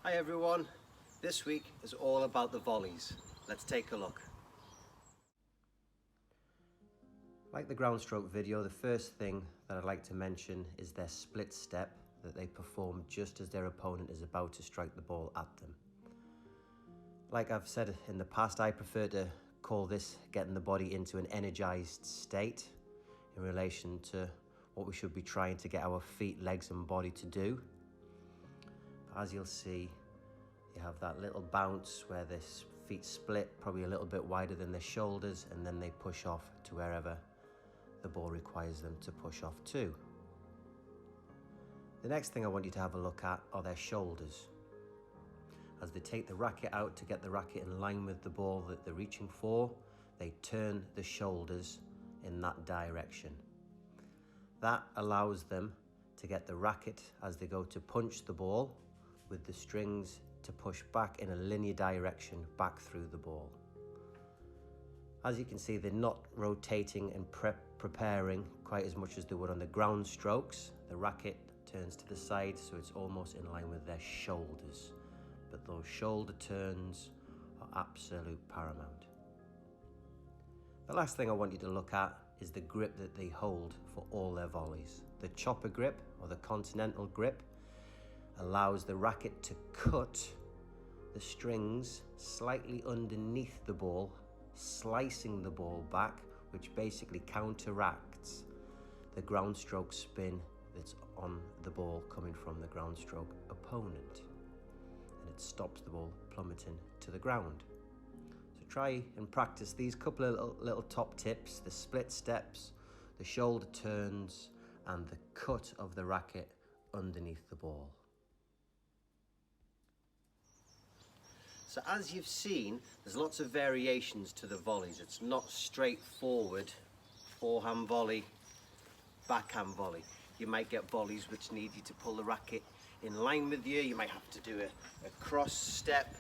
Hi everyone, this week is all about the volleys. Let's take a look. Like the ground stroke video, the first thing that I'd like to mention is their split step that they perform just as their opponent is about to strike the ball at them. Like I've said in the past, I prefer to call this getting the body into an energized state in relation to what we should be trying to get our feet, legs and body to do. As you'll see, you have that little bounce where the feet split, probably a little bit wider than their shoulders, and then they push off to wherever the ball requires them to push off to. The next thing I want you to have a look at are their shoulders. As they take the racket out to get the racket in line with the ball that they're reaching for, they turn the shoulders in that direction. That allows them to get the racket as they go to punch the ball with the strings to push back in a linear direction back through the ball. As you can see, they're not rotating and preparing quite as much as they would on the ground strokes. The racket turns to the side, so it's almost in line with their shoulders. But those shoulder turns are absolute paramount. The last thing I want you to look at is the grip that they hold for all their volleys. The chopper grip, or the continental grip, allows the racket to cut the strings slightly underneath the ball, slicing the ball back, which basically counteracts the ground stroke spin that's on the ball coming from the ground stroke opponent, and it stops the ball plummeting to the ground. So try and practice these couple of little top tips: the split steps, the shoulder turns, and the cut of the racket underneath the ball. So as you've seen, there's lots of variations to the volleys. It's not straightforward forehand volley, backhand volley. You might get volleys which need you to pull the racket in line with you. You might have to do a cross step,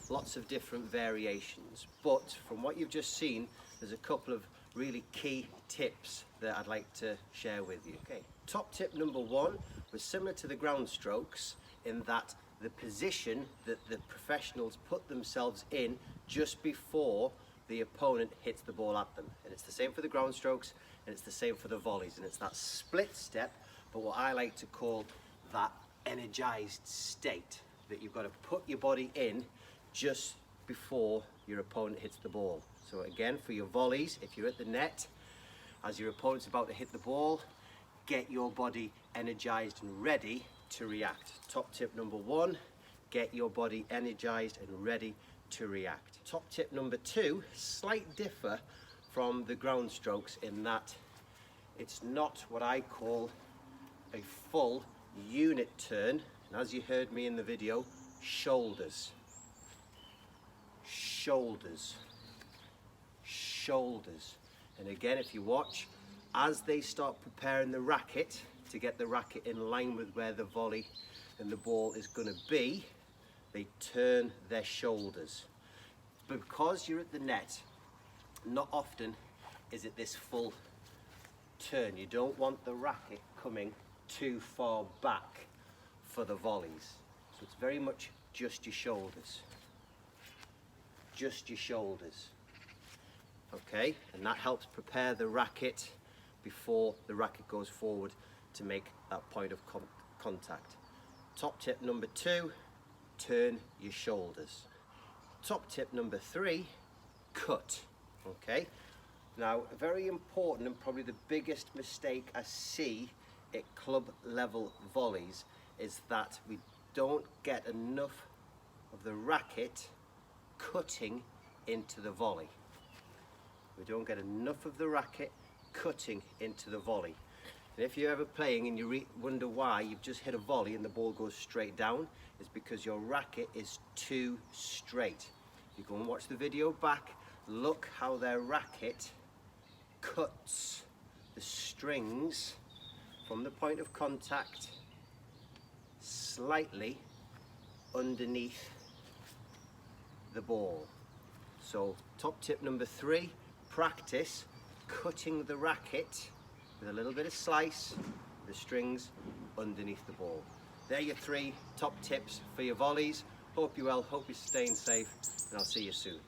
lots of different variations. But from what you've just seen, there's a couple of really key tips that I'd like to share with you. Okay, top tip number one was similar to the ground strokes in that the position that the professionals put themselves in just before the opponent hits the ball at them. And it's the same for the ground strokes, and it's the same for the volleys. And it's that split step, but what I like to call that energized state, that you've got to put your body in just before your opponent hits the ball. So again, for your volleys, if you're at the net, as your opponent's about to hit the ball, get your body energized and ready to react. Top tip number one, get your body energized and ready to react. Top tip number two, slight differ from the ground strokes in that it's not what I call a full unit turn. And as you heard me in the video, shoulders, shoulders, shoulders. And again, if you watch, as they start preparing the racket to get the racket in line with where the volley and the ball is going to be, they turn their shoulders. But because you're at the net, not often is it this full turn. You don't want the racket coming too far back for the volleys. So it's very much just your shoulders. Just your shoulders. Okay, and that helps prepare the racket before the racket goes forward to make that point of contact. Top tip number two, turn your shoulders. Top tip number three, cut. Okay, now very important, and probably the biggest mistake I see at club level volleys is that we don't get enough of the racket cutting into the volley. We don't get enough of the racket cutting into the volley. And if you're ever playing and you wonder why you've just hit a volley and the ball goes straight down, it's because your racket is too straight. You go and watch the video back, look how their racket cuts the strings from the point of contact slightly underneath the ball. So top tip number three, practice cutting the racket with a little bit of slice, the strings underneath the ball. They're your three top tips for your volleys. Hope you're well, hope you're staying safe, and I'll see you soon.